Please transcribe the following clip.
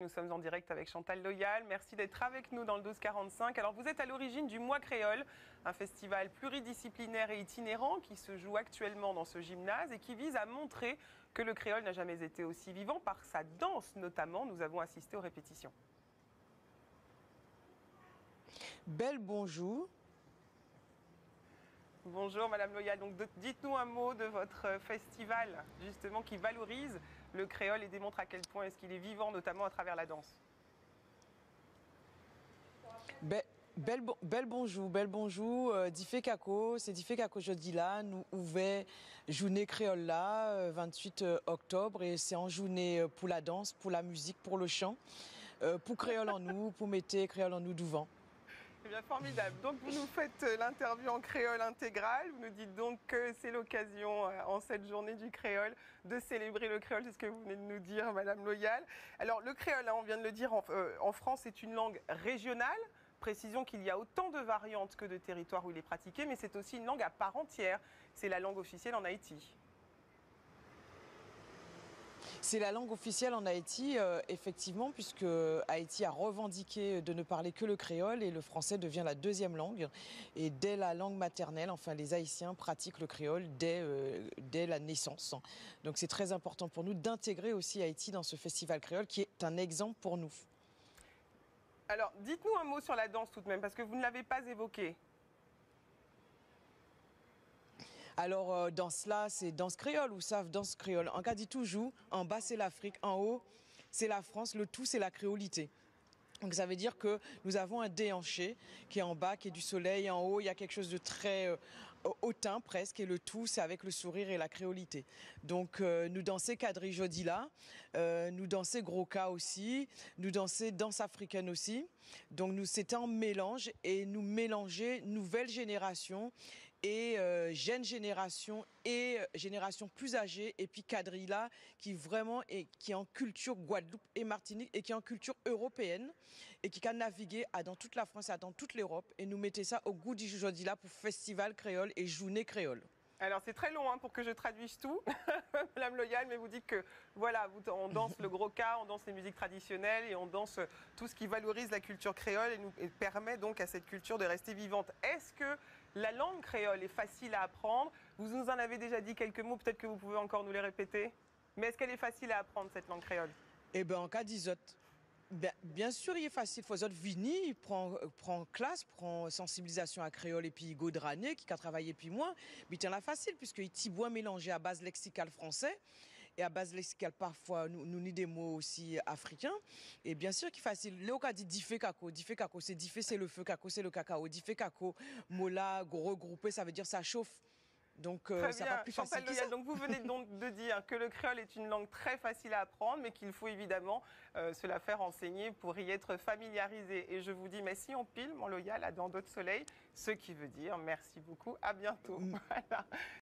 Nous sommes en direct avec Chantal Loyal. Merci d'être avec nous dans le 12-45. Alors, vous êtes à l'origine du Mois Créole, un festival pluridisciplinaire et itinérant qui se joue actuellement dans ce gymnase et qui vise à montrer que le créole n'a jamais été aussi vivant par sa danse notamment. Nous avons assisté aux répétitions. Belle bonjour. Bonjour Madame Loyal. Donc, dites-nous un mot de votre festival justement qui valorise le créole et démontre à quel point est-ce qu'il est vivant notamment à travers la danse. Belle bonjour. Diffé Kako, c'est Diffé Kako jeudi là, nous ouvert journée créole là, 28 octobre, et c'est en journée pour la danse, pour la musique, pour le chant, pour créole en nous, pour mettre créole en nous devant. Eh bien, formidable. Donc, vous nous faites l'interview en créole intégrale. Vous nous dites donc que c'est l'occasion, en cette journée du créole, de célébrer le créole. C'est ce que vous venez de nous dire, Madame Loyal. Alors, le créole, on vient de le dire, en France, c'est une langue régionale. Précisons qu'il y a autant de variantes que de territoires où il est pratiqué, mais c'est aussi une langue à part entière. C'est la langue officielle en Haïti. C'est la langue officielle en Haïti, effectivement, puisque Haïti a revendiqué de ne parler que le créole et le français devient la deuxième langue. Et dès la langue maternelle, enfin, les Haïtiens pratiquent le créole dès la naissance. Donc c'est très important pour nous d'intégrer aussi Haïti dans ce festival créole qui est un exemple pour nous. Alors, dites-nous un mot sur la danse tout de même, parce que vous ne l'avez pas évoqué. Alors, danse là, c'est danse créole ou savent danse créole. En cas dit toujours, en bas c'est l'Afrique, en haut c'est la France, le tout c'est la créolité. Donc ça veut dire que nous avons un déhanché qui est en bas, qui est du soleil, en haut il y a quelque chose de très hautain presque, et le tout c'est avec le sourire et la créolité. Donc nous danser quadrille jeudi là, nous danser gros cas aussi, nous danser danse africaine aussi. Donc nous c'était en mélange et nous mélanger nouvelle génération et jeune génération et génération plus âgée, et puis quadrille là qui vraiment est qui est en culture Guadeloupe et Martinique et qui est en culture européenne et qui a navigué dans toute la France et dans toute l'Europe, et nous mettez ça au goût du jeudi là pour festival créole et journée créole. Alors c'est très long pour que je traduise tout, Madame Loyal, mais vous dites que voilà, on danse le gros cas, on danse les musiques traditionnelles et on danse tout ce qui valorise la culture créole et permet donc à cette culture de rester vivante. Est-ce que la langue créole est facile à apprendre? Vous nous en avez déjà dit quelques mots, peut-être que vous pouvez encore nous les répéter. Mais est-ce qu'elle est facile à apprendre, cette langue créole? Eh bien, en cas d'Isotte, bien sûr, il est facile. Faut autres venir, prend classe, prend sensibilisation à créole et puis Gaudrané qui a travaillé puis moi. Mais c'est la facile puisque il t'y boit mélangé à base lexicale français et à base lexicale parfois nous ni des mots aussi africains. Et bien sûr qu'il est facile. Léo a dit diffé kako c'est diffé c'est le feu, kako c'est le cacao. Diffé kako, mot là regroupé, ça veut dire ça chauffe. Donc ça va plus facile que ça. Donc vous venez donc de dire que le créole est une langue très facile à apprendre, mais qu'il faut évidemment se la faire enseigner pour y être familiarisé. Et je vous dis merci en pile, mon Loyal, à dans d'autres soleils, ce qui veut dire merci beaucoup, à bientôt. Voilà.